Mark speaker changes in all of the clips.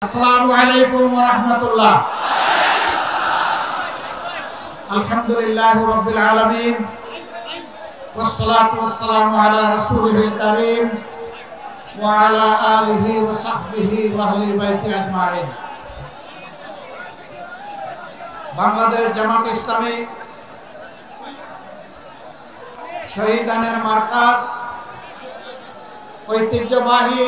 Speaker 1: আসসালামু আলাইকুম ওয়া রাহমাতুল্লাহ। আলহামদুলিল্লাহি রাব্বিল আলামিন ওয়াসসালাতু ওয়াসসালামু আলা রাসূলিল কারীম ওয়া আলা আলিহি ওয়া সাহবিহি ওয়া আহলি বাইতি আজমাইন। বাংলাদেশ জামাত ইসলামী শহীদানের মার্কাজ ঐতিহ্যবাহী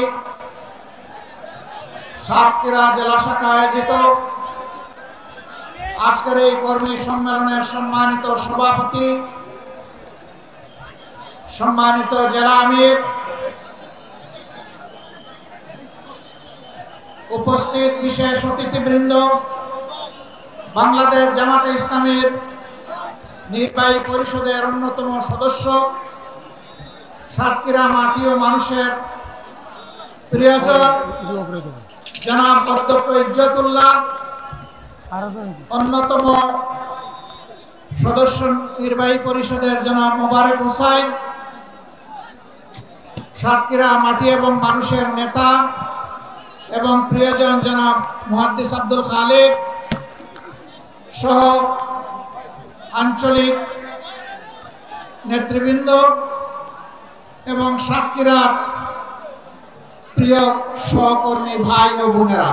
Speaker 1: সাতক্ষীরা জেলা শাখা আয়োজিত আজকের এই কর্মী সম্মেলনের সম্মানিত সভাপতি, সম্মানিত জেলা আমির, উপস্থিত বিশেষ অতিথিবৃন্দ, বাংলাদেশ জামাতে ইসলামীর নির্বাহী পরিষদের অন্যতম সদস্য, সাতক্ষীরা মাটি ও মানুষের প্রিয়জন জনাব অধ্যক্ষ ইজ্জতুল্লাহ, অন্যতম সদস্য নির্বাহী পরিষদের জনাব মোবারক হোসাইন, সাতক্ষীরা মাটি এবং মানুষের নেতা এবং প্রিয়জন জনাব মুহাদ্দিস আব্দুল খালেক সহ আঞ্চলিক নেতৃবৃন্দ এবং সাতক্ষীরার প্রিয় সহকর্মী ভাই ও বোনেরা,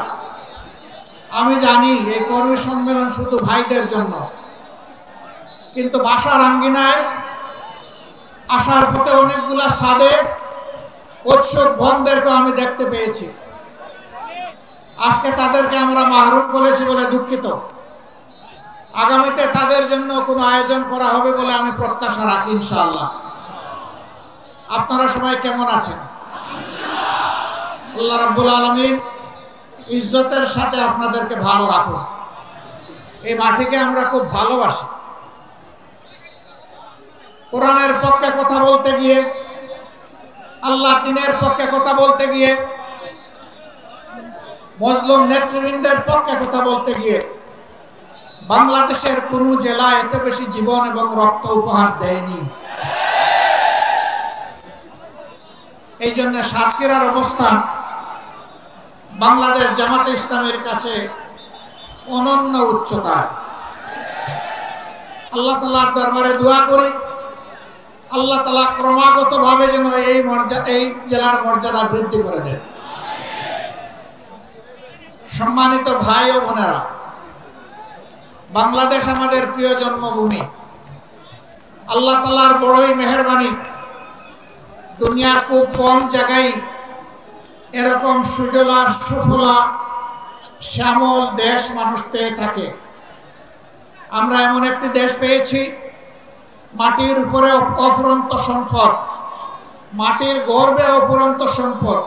Speaker 1: আমি জানি এই কর্মী সম্মেলন শুধু ভাইদের জন্য, কিন্তু বাসার আঙ্গিনায় আসার পথে অনেকগুলা সাদে উৎসুক বোনদেরকে আমি দেখতে পেয়েছি। আজকে তাদেরকে আমরা মাহরুম করেছি বলে দুঃখিত। আগামীতে তাদের জন্য কোনো আয়োজন করা হবে বলে আমি প্রত্যাশা রাখি ইনশাআল্লাহ। আপনারা সবাই কেমন আছেন? আল্লাহ রাব্বুল আলামিন ইজ্জতের সাথে আপনাদেরকে ভালো রাখুন। এই মাটিকে আমরা খুব ভালোবাসি। কোরআনের পক্ষে কথা বলতে গিয়ে, আল্লাহর দ্বীনের পক্ষে কথা বলতে গিয়ে, মুসলিম নেতৃবৃন্দের পক্ষে কথা বলতে গিয়ে বাংলাদেশের কোনো জেলা এত বেশি জীবন এবং রক্ত উপহার দেয়নি। এই জন্য সাতক্ষীরার অবস্থান বাংলাদেশ জামাতে ইসলামের কাছে অনন্য উচ্চতায়। আল্লাহ তাআলার দরবারে দোয়া করি, আল্লাহ তাআলা ক্রমাগতভাবে যেন এই জেলার মর্যাদা বৃদ্ধি করে দেন। সম্মানিত ভাই ও বোনেরা, বাংলাদেশ আমাদের প্রিয় জন্মভূমি। আল্লাহ তাআলার বড়ই মেহেরবানি, দুনিয়ার খুব কম জায়গায় এরকম সুজলা সুফলা শ্যামল দেশ মানুষ পেয়ে থাকে। আমরা এমন একটি দেশ পেয়েছি, মাটির উপরে অফুরন্ত সম্পদ, মাটির গর্ভে অফুরন্ত সম্পদ,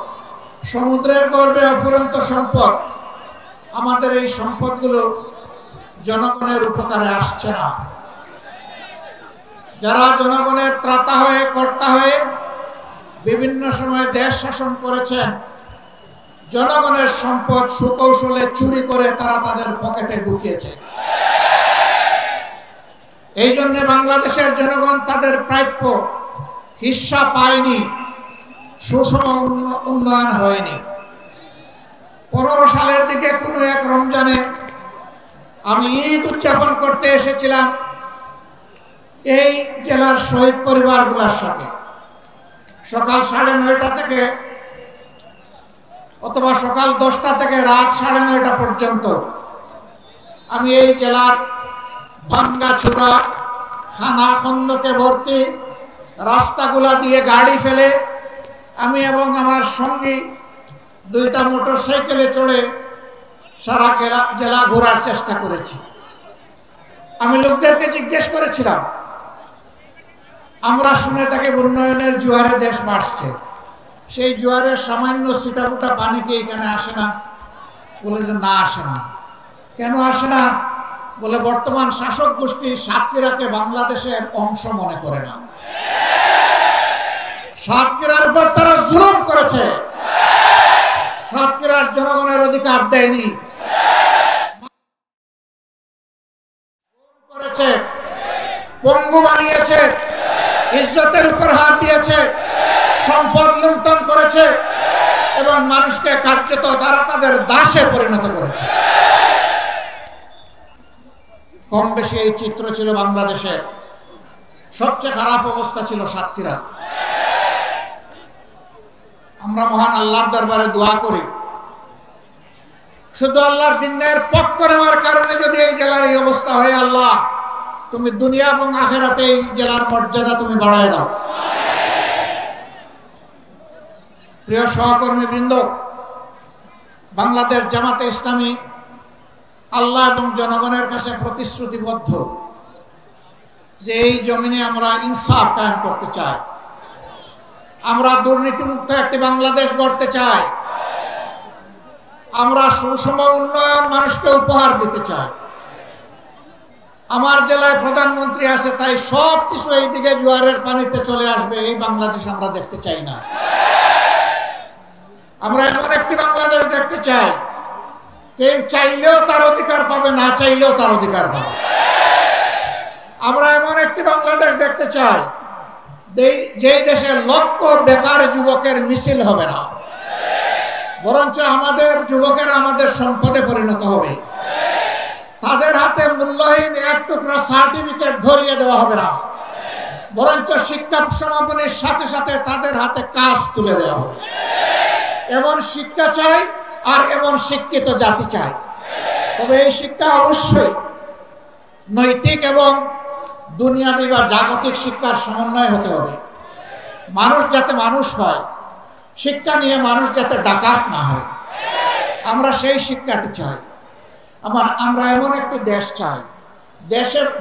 Speaker 1: সমুদ্রের গর্ভে অফুরন্ত সম্পদ। আমাদের এই সম্পদগুলো জনগণের উপকারে আসছে না। যারা জনগণের ত্রাতা হয়ে কর্তা হয়ে বিভিন্ন সময় দেশ শাসন করেছেন, জনগণের সম্পদ সুকৌশলে চুরি করে তারা তাদের পকেটে ঢুকিয়েছে। এই জন্য বাংলাদেশের জনগণ তাদের প্রাপ্য হিস্সা পায়নি, সুষম উন্নয়ন হয়নি। 15 সালের দিকে কোনো এক রমজানে আমি ঈদ উদযাপন করতে এসেছিলাম এই জেলার শহীদ পরিবারগুলোর সাথে। সকাল 9:30 থেকে অথবা সকাল 10টা থেকে রাত 9:30 পর্যন্ত আমি এই জেলার ভাঙ্গা ছোড়া খানা খন্দকে ভর্তি রাস্তাগুলা দিয়ে গাড়ি ফেলে আমি এবং আমার সঙ্গী 2টা মোটরসাইকেলে চড়ে সারা জেলা ঘোরার চেষ্টা করেছি। আমি লোকদেরকে জিজ্ঞেস করেছিলাম, আমরা শুনে থাকি উন্নয়নের জোয়ারে দেশ ভাসছে, সেই জোয়ারের সামান্য ছিটাফোঁটা পানি কি এখানে আসে না? বলে যে না, আসে না। কেন আসে না? বলে বর্তমান শাসক গোষ্ঠী সাতক্ষীরাকে বাংলাদেশের অংশ মনে করে না। সাতক্ষীরার উপর তারা জুলুম করেছে, সাতক্ষীরার জনগণের অধিকার দেয়নি, করেছে, পঙ্গু বানিয়েছে, ইজ্জতের উপর হাত দিয়েছে, সম্পদ লুণ্ঠন করেছে। এবং মানুষকে কার্যত তারা তাদের দাসে পরিণত করেছে। কম বেশি এই চিত্র ছিল বাংলাদেশের। সবচেয়ে খারাপ অবস্থা ছিল সাতক্ষীরা। আমরা মহান আল্লাহর দরবারে দোয়া করি, শুধু আল্লাহর দ্বীনের পক্ষ নেওয়ার কারণে যদি এই জেলার এই অবস্থা হয়, আল্লাহ তুমি দুনিয়া এবং আখিরাতে এই জেলার মর্যাদা তুমি বাড়ায় দাও। প্রিয় সহকর্মী বৃন্দ, বাংলাদেশ জামাতে ইসলামী আল্লাহ এবং জনগণের কাছে প্রতিশ্রুতিবদ্ধ যে এই জমিনে আমরা ইনসাফ কায়েম করতে চাই, আমরা দুর্নীতিমুক্ত একটি বাংলাদেশ গড়তে চাই, আমরা সুষম উন্নয়ন মানুষকে উপহার দিতে চাই। আমার জেলায় প্রধানমন্ত্রী আছে, তাই সব কিছু এইদিকে জোয়ারের পানিতে চলে আসবে, এই বাংলাদেশ আমরা দেখতে চাই না। আমরা এমন একটি বাংলাদেশ দেখতে চাই, কেউ চাইলেও তার অধিকার পাবে, না চাইলেও তার অধিকার পাবে। আমরা এমন একটি বাংলাদেশ দেখতে চাই যে দেশে লক্ষ বেকার যুবকের মিছিল হবে না, বরঞ্চ আমাদের যুবকেরা আমাদের সম্পদে পরিণত হবে। তাদের হাতে মূল্যহীন এক টুকরা সার্টিফিকেট ধরিয়ে দেওয়া হবে না, বরঞ্চ শিক্ষা সমাপনীর সাথে সাথে তাদের হাতে কাজ তুলে দেওয়া হবে। এমন শিক্ষা চাই আর এমন শিক্ষিত জাতি চাই। তবে এই শিক্ষা অবশ্যই নৈতিক এবং দুনিয়াবি বা জাগতিক শিক্ষার সমন্বয় হতে হবে। মানুষ যাতে মানুষ হয়, শিক্ষা নিয়ে মানুষ যাতে ডাকাত না হয়, আমরা সেই শিক্ষাটি চাই। আমরা এমন একটি দেশ চাই,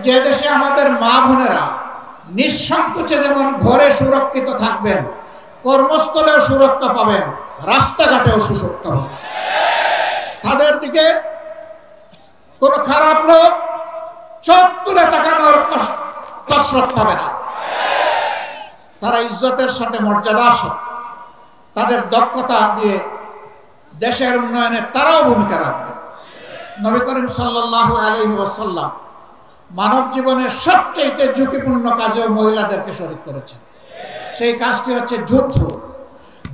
Speaker 1: যে দেশে আমাদের মা বোনেরা নিঃসংকোচে যেমন ঘরে সুরক্ষিত থাকবেন, কর্মস্থলেও সুরক্ষা পাবেন, রাস্তাঘাটেও সুরক্ষা পাবেন। তাদের দিকে কোনো খারাপ লোক চোখ তুলে তাকানোর কসরত পাবে না। তারা ইজ্জতের সাথে, মর্যাদার সাথে, তাদের দক্ষতা দিয়ে দেশের উন্নয়নে তারাও ভূমিকা রাখবে। নবী করিম সাল্লাল্লাহু আলাইহি ওয়াসাল্লাম মানব জীবনের সবচেয়ে ঝুঁকিপূর্ণ কাজেও মহিলাদেরকে শরীক করেছেন। সেই কাজটি হচ্ছে যুদ্ধ।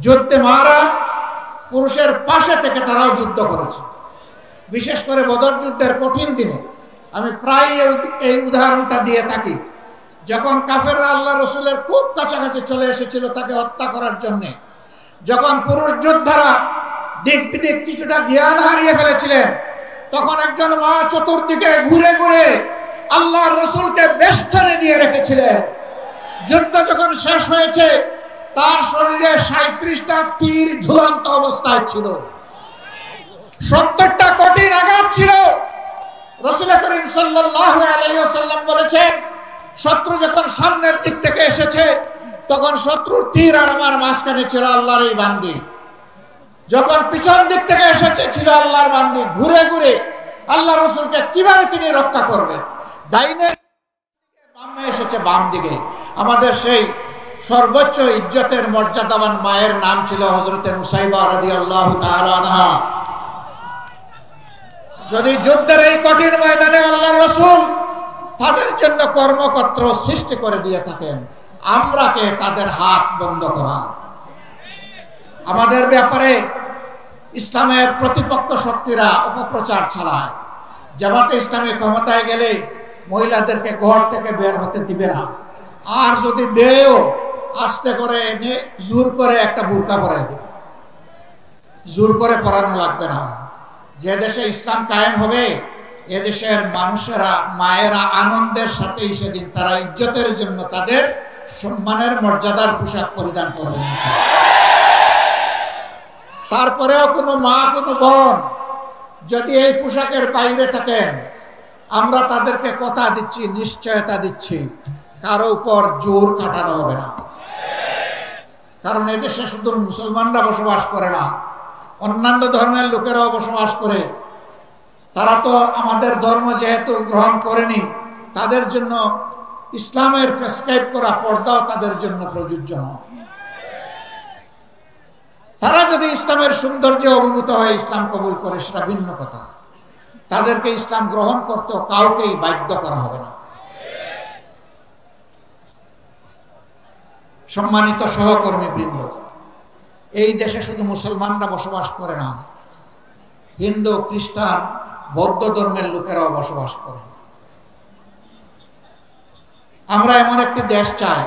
Speaker 1: যুদ্ধে মারা পুরুষের পাশে থেকে তারাও যুদ্ধ করেছে। বিশেষ করে বদর যুদ্ধের কঠিন দিনে আমি প্রায় এই উদাহরণটা দিয়ে থাকি। যখন কাফেররা আল্লাহ রসুলের খুব কাছাকাছি চলে এসেছিল তাকে হত্যা করার জন্যে, যখন পুরুষ যোদ্ধারা দিক বিদিক কিছুটা জ্ঞান হারিয়ে ফেলেছিলেন, তখন একজন মা চতুর্দিকে ঘুরে ঘুরে আল্লাহর রসুলকে বেষ্টনে দিয়ে রেখেছিলেন। যুদ্ধ যখন শেষ হয়েছে, তার শরীরে 37টা তীর ঝুলন্ত অবস্থায় ছিল, 70টা কঠিন আঘাত ছিল। রাসূল করিম সাল্লাল্লাহু আলাইহি ওয়াসাল্লাম বলেছেন, শত্রু যখন সামনের দিক থেকে এসেছে, তখন শত্রুর তীর আর আমার মাঝখানে ছিল আল্লাহর এই বান্দি। যখন পিছন দিক থেকে এসেছে ছিল আল্লাহর বান্দি। ঘুরে ঘুরে আল্লাহ রসুলকে কিভাবে তিনি রক্ষা করবেন? ডাইনে বামে এসেছে বাম দিকে। আমাদের সেই সর্বোচ্চ ইজ্জতের মর্যাদাবান মায়ের নাম ছিল হযরতে নুসাইবা রাদিয়াল্লাহু তাআলা আনহা। যদি যুদ্ধের এই কঠিন ময়দানে আল্লাহর রাসূল তাদের জন্য কর্মক্ষেত্র সৃষ্টি করে দিয়ে থাকেন, আমরা কে তাদের হাত বন্ধ করা? আমাদের ব্যাপারে ইসলামের প্রতিপক্ষ শক্তিরা অপপ্রচার চালায়। জামাতে ইসলামী ক্ষমতায় গেলে মহিলাদেরকে ঘর থেকে বের হতে দিবে না, আর যদি দেও আস্তে করে এনে জোর করে একটা বুরকা পরাই দেবে। জোর করে পরানো লাগবে না। যে দেশে ইসলাম কায়েম হবে, এদেশের মানুষেরা, মায়েরা আনন্দের সাথেই সেদিন তারা ইজ্জতের জন্য তাদের সম্মানের মর্যাদার পোশাক পরিধান করবেন। তারপরেও কোনো মা, কোনো বোন যদি এই পোশাকের বাইরে থাকেন, আমরা তাদেরকে কথা দিচ্ছি, নিশ্চয়তা দিচ্ছি, কারো উপর জোর কাটানো হবে না। কারণ এদেশে শুধু মুসলমানরা বসবাস করে না, অন্যান্য ধর্মের লোকেরাও বসবাস করে। তারা তো আমাদের ধর্ম যেহেতু গ্রহণ করেনি, তাদের জন্য ইসলামের প্রেসক্রাইব করা পর্দাও তাদের জন্য প্রযোজ্য নয়। তারা যদি ইসলামের সৌন্দর্যে অভিভূত হয়ে ইসলাম কবুল করে, সেটা ভিন্ন কথা। তাদেরকে ইসলাম গ্রহণ করতে কাউকেই বাধ্য করা হবে না। সম্মানিত সহকর্মী বৃন্দ, এই দেশে শুধু মুসলমানরা বসবাস করে না, হিন্দু, খ্রিস্টান, বৌদ্ধ ধর্মের লোকেরাও বসবাস করে। আমরা এমন একটি দেশ চাই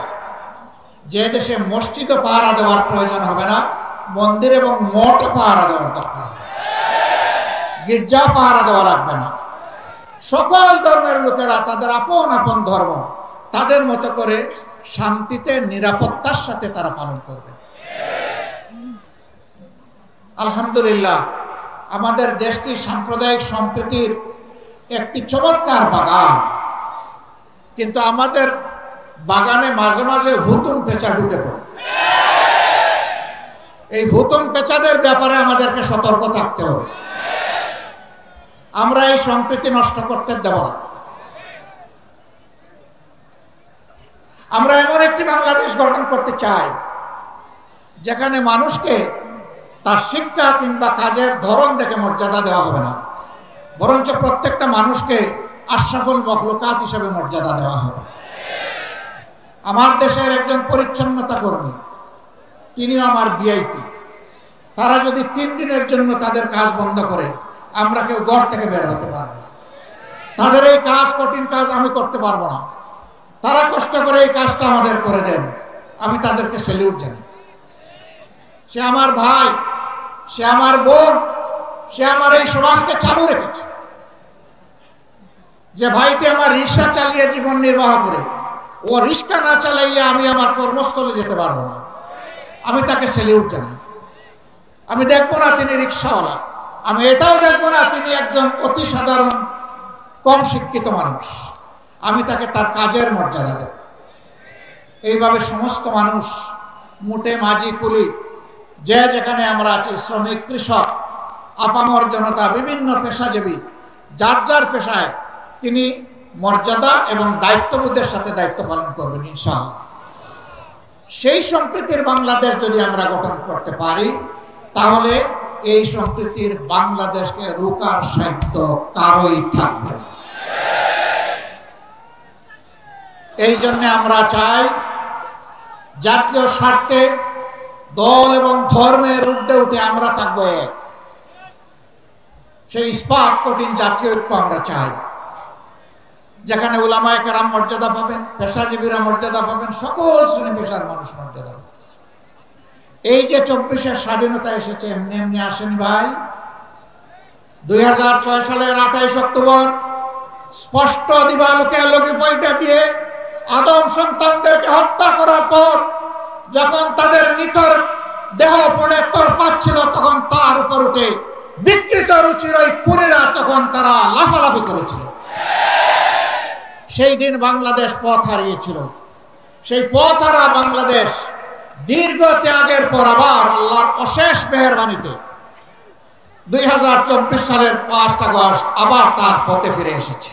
Speaker 1: যে দেশে মসজিদও পাহারা দেওয়ার প্রয়োজন হবে না, মন্দির এবং মঠ পাহারা দেওয়ার দরকার হবে, গির্জা পাহারা দেওয়া লাগবে না। সকল ধর্মের লোকেরা তাদের আপন আপন ধর্ম তাদের মতো করে শান্তিতে নিরাপত্তার সাথে তারা পালন করবে। আলহামদুলিল্লাহ, আমাদের দেশটি সাম্প্রদায়িক সম্প্রীতির একটি চমৎকার বাগান, কিন্তু আমাদের বাগানে মাঝে মাঝে হুতুম পেঁচা ঢুকে পড়ে। এই হুতুম পেঁচাদের ব্যাপারে আমাদেরকে সতর্ক থাকতে হবে। আমরা এই সম্প্রীতি নষ্ট করতে দেব না। আমরা এমন একটি বাংলাদেশ গঠন করতে চাই যেখানে মানুষকে তার শিক্ষা কিংবা কাজের ধরন দেখে মর্যাদা দেওয়া হবে না, বরঞ্চ প্রত্যেকটা মানুষকে আশরাফুল মখলুকাত হিসেবে মর্যাদা দেওয়া হবে। আমার দেশের একজন পরিচ্ছন্নতা কর্মী, তিনিও আমার ভিআইপি। তারা যদি 3 দিনের জন্য তাদের কাজ বন্ধ করে, আমরা কেউ ঘর থেকে বের হতে পারবো না। তাদের এই কাজ, কঠিন কাজ আমি করতে পারবো না। তারা কষ্ট করে এই কাজটা আমাদের করে দেন, আমি তাদেরকে স্যালিউট জানাই। সে আমার ভাই, সে আমার বোন, সে আমার এই সমাজকে চালু রেখেছে। যে ভাইটি আমার রিক্সা চালিয়ে জীবন নির্বাহ করে, ও রিক্সা না চালাইলে আমি আমার কর্মস্থলে যেতে পারবো না, আমি তাকে স্যালিউট জানাই। আমি দেখবো না তিনি রিক্সাওয়ালা, আমি এটাও দেখবো না তিনি একজন অতি সাধারণ কম শিক্ষিত মানুষ, আমি তাকে তার কাজের মর্যাদা দেব। এইভাবে সমস্ত মানুষ, মুটে মাঝি কুলি, যে যেখানে আমরা আছি, শ্রমিক, কৃষক, আপামর জনতা, বিভিন্ন পেশাজীবী, যার যার পেশায় তিনি মর্যাদা এবং দায়িত্ববোধের সাথে দায়িত্ব পালন করবেন ইনশাআল্লাহ। সেই সম্প্রীতির বাংলাদেশ যদি আমরা গঠন করতে পারি, তাহলে এই সম্প্রীতির বাংলাদেশকে রোকার সাধ্য কারোই থাকবে না। এই জন্য আমরা চাই জাতীয় স্বার্থে দল এবং ধর্মের ঊর্ধ্বে উঠে আমরা থাকবো এক। সেই ইস্পাত কঠিন জাতীয় ঐক্য আমরা চাই, যেখানে উলামায়ে কেরাম মর্যাদা পাবেন, পেশাজীবীরা মর্যাদা পাবেন, সকল শ্রেণী পেশার মানুষ মর্যাদা পাবেন। এই যে 24-এর স্বাধীনতা এসেছে এমনি এমনি আসেনি ভাই। 2006 সালের 28 অক্টোবর স্পষ্ট দিবালোকে আলোকে পয়টা দিয়ে আদম সন্তানদেরকে হত্যা করার পর যখন তাদের নিথর দেহ পড়ে তড়পাচ্ছিল, তখন তার উপর উঠে বিকৃত রুচির ওই খুনিরা তখন তারা লাফালাফি করেছিল। সেই দিন বাংলাদেশ পথ হারিয়েছিল। সেই পথ হারা বাংলাদেশ দীর্ঘ ত্যাগের পর আবার আল্লাহর অশেষ মেহেরবানিতে 2024 সালের 5 আগস্ট আবার তার পথে ফিরে এসেছে।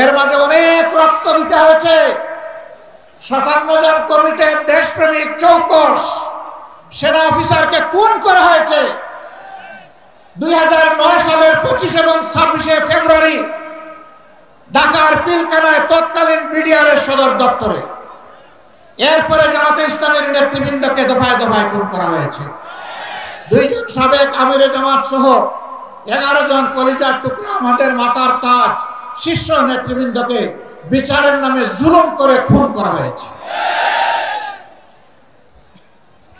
Speaker 1: এর মাঝে অনেক রক্ত দিতে হয়েছে। 57 জন কমিটির দেশপ্রেমিক চৌকস সেনা অফিসারকে খুন করা হয়েছে 2009 সালের 25 এবং 26 ফেব্রুয়ারি ঢাকার পিলখানায় তৎকালীন বিডিআরের সদর দপ্তরে। এরপরে জামাতে ইসলামের নেতৃবৃন্দকে দফায় দফায় খুন করা হয়েছে। 2 জন সাবেক আমিরে জামাত সহ 11 জন কলিজার টুকরা আমাদের মাথার তাজ শীর্ষ নেতৃবৃন্দকে বিচারের নামে জুলুম করে খুন করা হয়েছে।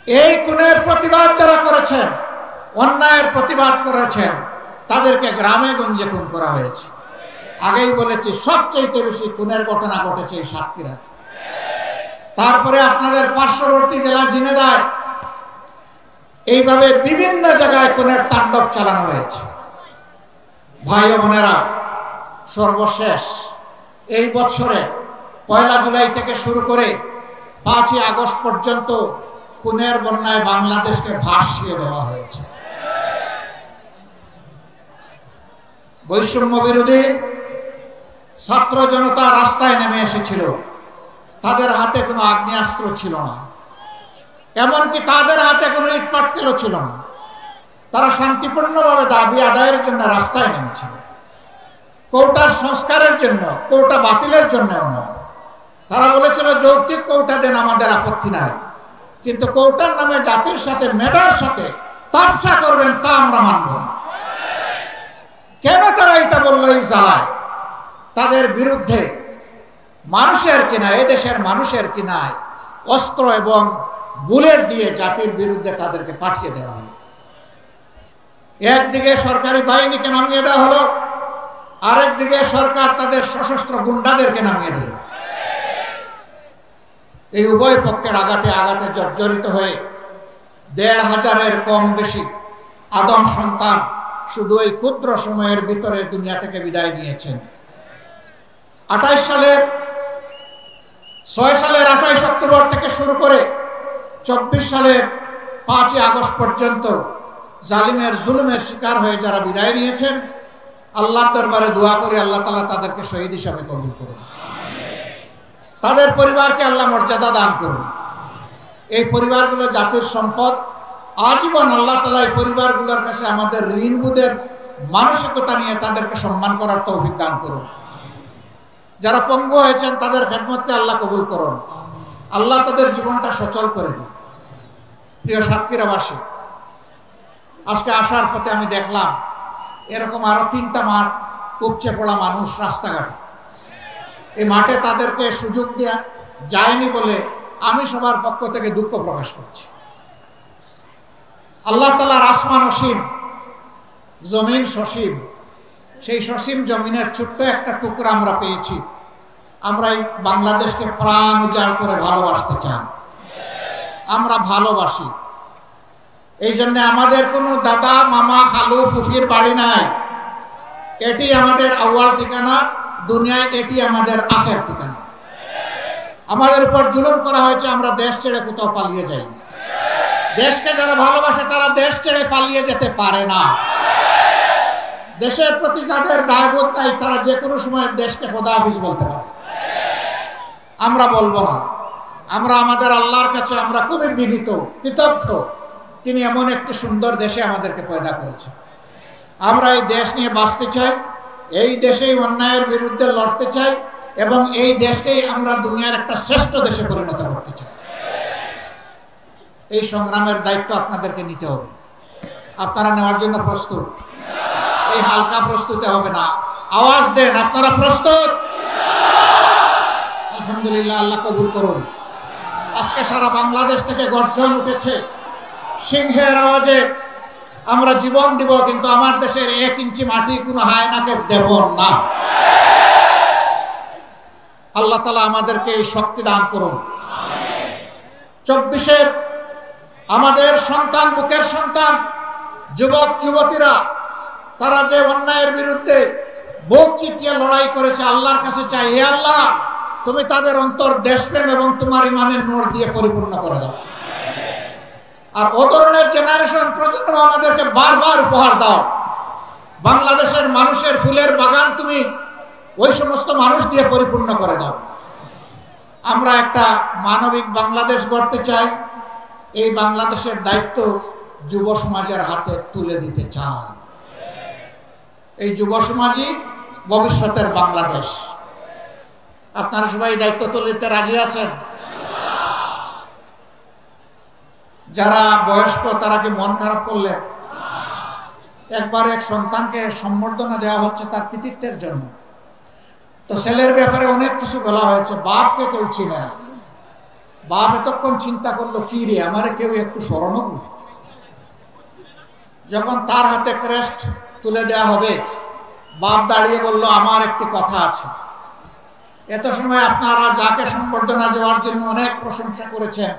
Speaker 1: এই খুনের প্রতিবাদ যারা করেছেন, অন্যায়ের প্রতিবাদ করেছেন, তাদেরকে গ্রামে গঞ্জে খুন করা হয়েছে। আগেই বলেছি, সবচেয়ে বেশি খুনের ঘটনা ঘটেছে এই সাতক্ষীরা। তারপরে আপনাদের পার্শ্ববর্তী জেলা ঝিনাইদহ, এইভাবে বিভিন্ন জায়গায় খুনের তাণ্ডব চালানো হয়েছে। ভাই ও বোনেরা, সর্বশেষ এই বছরে 1 জুলাই থেকে শুরু করে 5 আগস্ট পর্যন্ত খুনের বন্যায় বাংলাদেশকে ভাসিয়ে দেওয়া হয়েছে। বৈষম্য বিরোধী ছাত্র জনতা রাস্তায় নেমে এসেছিল। তাদের হাতে কোনো আগ্নেয়াস্ত্র ছিল না, এমনকি তাদের হাতে কোনো ইট পাটকেলও ছিল না। তারা শান্তিপূর্ণভাবে দাবি আদায়ের জন্য রাস্তায় নেমেছিল। কোটার সংস্কারের জন্য, কোটা বাতিলের জন্য নয়। তারা বলেছিল যৌক্তিক কোটা দেন, আমাদের আপত্তি নাই, কিন্তু কৌটার নামে জাতির সাথে মেধার সাথে তামসা করবেন, তা আমরা মানব না। কেন তারা এটা বললো? এই জ্বালায় তাদের বিরুদ্ধে মানুষের কিনায়, এদেশের মানুষের কিনায় অস্ত্র এবং বুলেট দিয়ে জাতির বিরুদ্ধে তাদেরকে পাঠিয়ে দেওয়া হলো। একদিকে সরকারি বাহিনীকে নামিয়ে দেওয়া হলো, আরেকদিকে সরকার তাদের সশস্ত্র গুন্ডাদেরকে নামিয়ে দিল। এই উভয় পক্ষের আঘাতে আঘাতে জর্জরিত হয়ে ১৫০০-এর কম বেশি আদম সন্তান শুধু এই ক্ষুদ্র সময়ের ভিতরে দুনিয়া থেকে বিদায় নিয়েছেন। ৬ সালের ২৮ অক্টোবর থেকে শুরু করে ২৪ সালের ৫ই আগস্ট পর্যন্ত জালিমের জুলুমের শিকার হয়ে যারা বিদায় নিয়েছেন, আল্লাহর দরবারে দোয়া করি আল্লাহ তাআলা তাদেরকে শহীদ হিসাবে কবুল করুন, তাদের পরিবারকে আল্লাহ মর্যাদা দান করুন। এই পরিবারগুলো জাতির সম্পদ। আজীবন আল্লাহ তাআলা এই পরিবারগুলোর কাছে আমাদের ঋণবোধের মানসিকতা নিয়ে তাদেরকে সম্মান করার তৌফিক দান করুন। যারা পঙ্গু হয়েছেন তাদের খেদমতকে আল্লাহ কবুল করুন, আল্লাহ তাদের জীবনটা সচল করে দিন। প্রিয় সাতক্ষীরাবাসী, আজকে আসার পথে আমি দেখলাম এরকম আরো ৩টা মাঠ উপচে পড়া মানুষ রাস্তাঘাটে। এই মাঠে তাদেরকে সুযোগ দেওয়া যায়নি বলে আমি সবার পক্ষ থেকে দুঃখ প্রকাশ করছি। আল্লাহ তাআলার আসমান অসীম, জমিন সসীম। সেই সসীম জমিনের ছোট্ট একটা টুকরা আমরা পেয়েছি। আমরা এই বাংলাদেশকে প্রাণ উজাড় করে ভালোবাসতে চাই, আমরা ভালোবাসি। এই জন্য আমাদের কোনো দাদা মামা খালু ফুফির বাড়ি নাই। এটি আমাদের আউয়াল ঠিকানা, দুনিয়ায় এটি আমাদের আখের ঠিকানা। আমাদের উপর জুলুম করা হয়েছে, আমরা দেশ ছেড়ে কোথাও পালিয়ে যাই। দেশকে যারা ভালোবাসে তারা দেশ ছেড়ে পালিয়ে যেতে পারে না। দেশের প্রতি যাদের দায়বোধ নাই তারা যে কোনো সময় দেশকে খোদা হাফিজ বলতে পারে। আমরা বলবো না। আমরা আমাদের আল্লাহর কাছে আমরা খুবই বিনীত, কৃতজ্ঞ। তিনি এমন একটি সুন্দর দেশে আমাদেরকে পয়দা করেছেন। আমরা এই দেশ নিয়ে বাঁচতে চাই, এই দেশেই অন্যায়ের বিরুদ্ধে লড়তে চাই এবং এই দেশকেই আমরা দুনিয়ার একটা শ্রেষ্ঠ দেশে পরিণত করতে চাই। এই সংগ্রামের দায়িত্ব আপনাদেরকে নিতে হবে। আপনারা নেওয়ার জন্য প্রস্তুত? এই হালকা প্রস্তুতি হবে না। আওয়াজ দেন, আপনারা প্রস্তুত? আলহামদুলিল্লাহ, আল্লাহ কবুল করুন। আজকে সারা বাংলাদেশ থেকে গর্জন উঠেছে সিংহের আওয়াজে। আমরা জীবন দিব, কিন্তু আমার দেশের 1 ইঞ্চি মাটি কোনো হায়নাকে দেব না। আল্লাহ তাআলা আমাদেরকে এই শক্তি দান করুন। 24-এর আমাদের সন্তান, বুকের সন্তান, যুবক যুবতীরা, তারা যে অন্যায়ের বিরুদ্ধে বুক চিতিয়ে লড়াই করেছে, আল্লাহর কাছে চাই, হে আল্লাহ তুমি তাদের অন্তর দেশপ্রেম এবং তোমার ইমানের নূর দিয়ে পরিপূর্ণ করে দাও। আর ও ধরনের জেনারেশন প্রজন্ম আমাদেরকে বারবার উপহার দাও। বাংলাদেশের মানুষের ফুলের বাগান তুমি ওই সমস্ত মানুষ দিয়ে পরিপূর্ণ করে দাও। আমরা একটা মানবিক বাংলাদেশ গড়তে চাই। এই বাংলাদেশের দায়িত্ব যুব সমাজের হাতে তুলে দিতে চাই। এই যুব সমাজই ভবিষ্যতের বাংলাদেশ। আপনারা সবাই এই দায়িত্ব তুলে দিতে রাজি আছেন? যারা বয়স্ক তারা কি মন খারাপ করলেন? একবার এক সন্তানকে সম্বর্ধনা দেওয়া হচ্ছে তার কৃতিত্বের জন্য। তো ছেলের ব্যাপারে অনেক কিছু বলা হয়েছে। বাপকে কেউ চিনে না। বাপ এতক্ষণ চিন্তা করলো, কি রে আমারে কেউ একটু স্মরণও করল। যখন তার হাতে ক্রেস্ট তুলে দেওয়া হবে, বাপ দাঁড়িয়ে বলল, আমার একটি কথা আছে। এত সময় আপনারা যাকে সম্বর্ধনা দেওয়ার জন্য অনেক প্রশংসা করেছেন,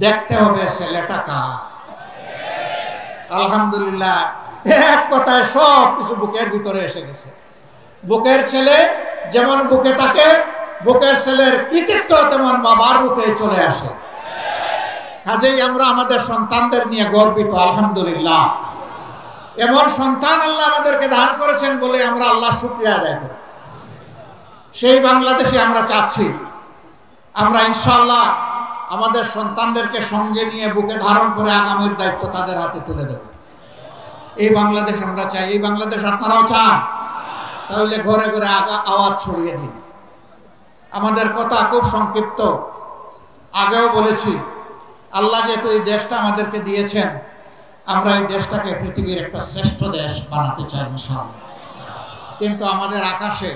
Speaker 1: দেখতে হবে ছেলেটা কার। আলহামদুলিল্লাহ, এক কথায় সব কিছু বুকের ভিতরে এসে গেছে। বুকের ছেলে যেমন বুকে থাকে, বুকের ছেলের কৃতিত্ব তেমন বাবার বুকে চলে আসে। কাজেই আমরা আমাদের সন্তানদের নিয়ে গর্বিত। আলহামদুলিল্লাহ, এমন সন্তান আল্লাহ আমাদেরকে দান করেছেন বলে আমরা আল্লাহ শুকরিয়া আদায় করি। সেই বাংলাদেশে আমরা চাচ্ছি। আমরা ইনশাআল্লাহ আমাদের সন্তানদেরকে সঙ্গে নিয়ে বুকে ধারণ করে আগামীর দায়িত্ব তাদের হাতে তুলে দেব। এই বাংলাদেশ আমরা চাই। এই বাংলাদেশ আপনারাও চান? তাহলে ঘরে ঘরে আওয়াজ ছড়িয়ে দিন। আমাদের কথা খুব সংক্ষিপ্ত, আগেও বলেছি। আল্লাহ যেহেতু এই দেশটা আমাদেরকে দিয়েছেন, আমরা এই দেশটাকে পৃথিবীর একটা শ্রেষ্ঠ দেশ বানাতে চাই ইনশাআল্লাহ। কিন্তু আমাদের আকাশে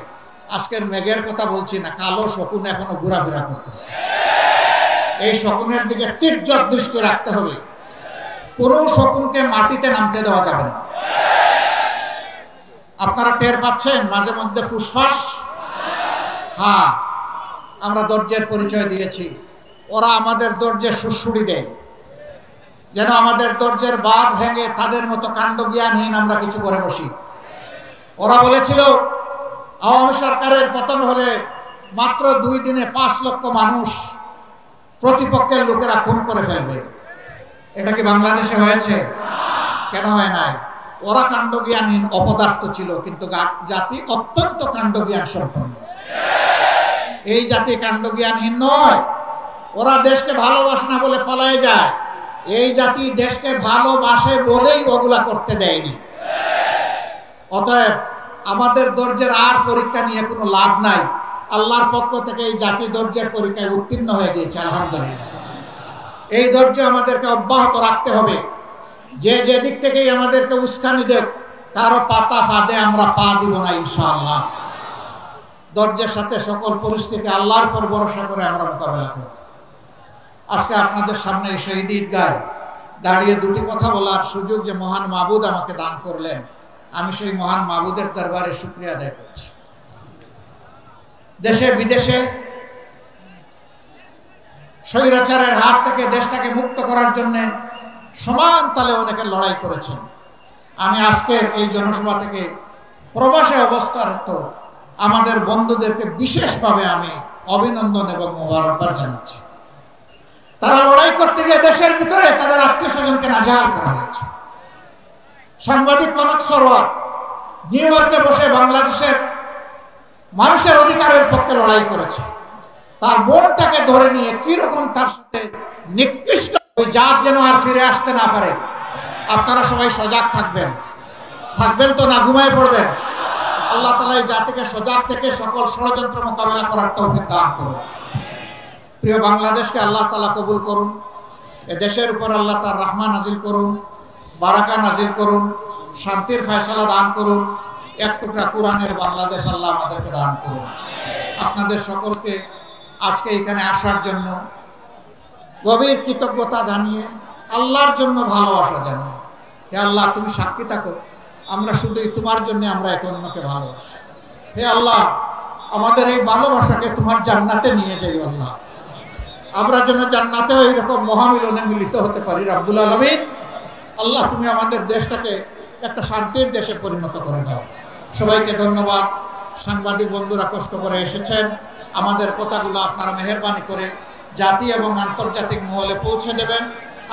Speaker 1: আজকের মেঘের কথা বলছি না, কালো শকুন এখনো ঘোরাফেরা করতেছে। এই শকুনের দিকে তীর্যক দৃষ্টি রাখতে হবে। কোনো শকুনকে মাটিতে নামতে দেওয়া যাবে না। আপনারা টের পাচ্ছেন মাঝে মধ্যে ফুসফাস? হ্যাঁ, আমরা ধৈর্যের পরিচয় দিয়েছি, ওরা আমাদের ধৈর্যের সুড়সুড়ি দেয়, যেন আমাদের ধৈর্যের বাঁধ ভেঙে তাদের মতো কাণ্ডজ্ঞানহীন আমরা কিছু করে বসি। ওরা বলেছিল আওয়ামী সরকারের পতন হলে মাত্র 2 দিনে 5 লক্ষ মানুষ প্রতিপক্ষের লোকেরা খুন করে ফেলবে। এটা কি বাংলাদেশে হয়েছে? কেন হয় নাই? ওরা কাণ্ডজ্ঞানহীন অপদার্থ ছিল, কিন্তু জাতি অত্যন্ত কাণ্ডজ্ঞান সম্পন্ন। এই জাতি কাণ্ডজ্ঞানহীন নয়। ওরা দেশকে ভালোবাসে না বলে পালায় যায়, এই জাতি দেশকে ভালোবাসে বলেই ওগুলা করতে দেয়নি। অতএব আমাদের ধৈর্যের আর পরীক্ষা নিয়ে কোনো লাভ নাই। আল্লাহর পক্ষ থেকে এই জাতি ধৈর্যের পরীক্ষায় উত্তীর্ণ হয়ে গিয়েছে আলহামদুলিল্লাহ। এই ধৈর্য আমাদেরকে অব্যাহত রাখতে হবে। যে দিক থেকেই আমাদেরকে উস্কানি দেব, কারো পাতা ফাঁদে আমরা পা দিব না ইনশাআল্লাহ। ধৈর্যের সাথে সকল পরিস্থিতি আল্লাহর পর ভরসা করে আমরা মোকাবেলা করব। আজকে আপনাদের সামনে এই শহীদ ঈদগায় দাঁড়িয়ে 2টি কথা বলার সুযোগ যে মহান মাবুদ আমাকে দান করলেন, আমি সেই মহান মাবুদের দরবারে শুকরিয়া আদায় করছি। দেশে বিদেশে স্বৈরাচারের হাত থেকে দেশটাকে মুক্ত করার জন্য সমান তালে অনেকে লড়াই করেছেন। আমি আজকের এই জনসভা থেকে প্রবাসে অবস্থারত আমাদের বন্ধুদেরকে বিশেষভাবে আমি অভিনন্দন এবং মোবারকবাদ জানাচ্ছি। তারা লড়াই করতে গিয়ে দেশের ভিতরে তাদের আত্মীয় স্বজনকে নাজেহাল করা হয়েছে। সাংবাদিক কনক সরোয়ার নিউ ইয়র্কে বসে বাংলাদেশের মানুষের অধিকারের পক্ষে লড়াই করেছে। তার বোনটাকে ধরে নিয়ে কিরকম তার সাথে নিকৃষ্ট, ওই জাত যেন আর ফিরে আসতে না পারে। আপনারা সবাই সজাগ থাকবেন তো না ঘুমায় পড়বেন? আল্লাহ তাআলা এই জাতিকে সজাগ থেকে সকল ষড়যন্ত্র মোকাবেলা করার তৌফিক দান করুন। প্রিয় বাংলাদেশকে আল্লাহ তাআলা কবুল করুন। এ দেশের উপর আল্লাহ তার রহমত নাজিল করুন, বারাকা নাজিল করুন, শান্তির ফয়সালা দান করুন। এক টুকরা কোরআনের বাংলাদেশ আল্লাহ আমাদেরকে দান করুন। আপনাদের সকলকে আজকে এখানে আসার জন্য গভীর কৃতজ্ঞতা জানিয়ে, আল্লাহর জন্য ভালোবাসা জানিয়ে, হে আল্লাহ তুমি সাক্ষী থাকো, আমরা শুধুই তোমার জন্য আমরা এক অন্যকে ভালোবাসি। হে আল্লাহ আমাদের এই ভালোবাসাকে তোমার জান্নাতে নিয়ে যাই আল্লাহ। আমরা যেন জান্নাতেও এইরকম মহামিলনে মিলিত হতে পারি রাব্বুল আলামিন। আল্লাহ তুমি আমাদের দেশটাকে একটা শান্তির দেশে পরিণত করে দাও। সবাইকে ধন্যবাদ। সাংবাদিক বন্ধুরা কষ্ট করে এসেছেন, আমাদের কথাগুলো আপনারা মেহেরবানি করে জাতি এবং আন্তর্জাতিক মহলে পৌঁছে দেবেন।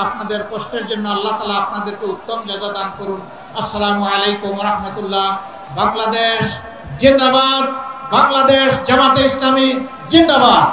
Speaker 1: আপনাদের কষ্টের জন্য আল্লাহ তাআলা আপনাদেরকে উত্তম জাযা দান করুন। আসসালামু আলাইকুম ওয়া রাহমাতুল্লাহ। বাংলাদেশ জিন্দাবাদ, বাংলাদেশ জামাতে ইসলামী জিন্দাবাদ।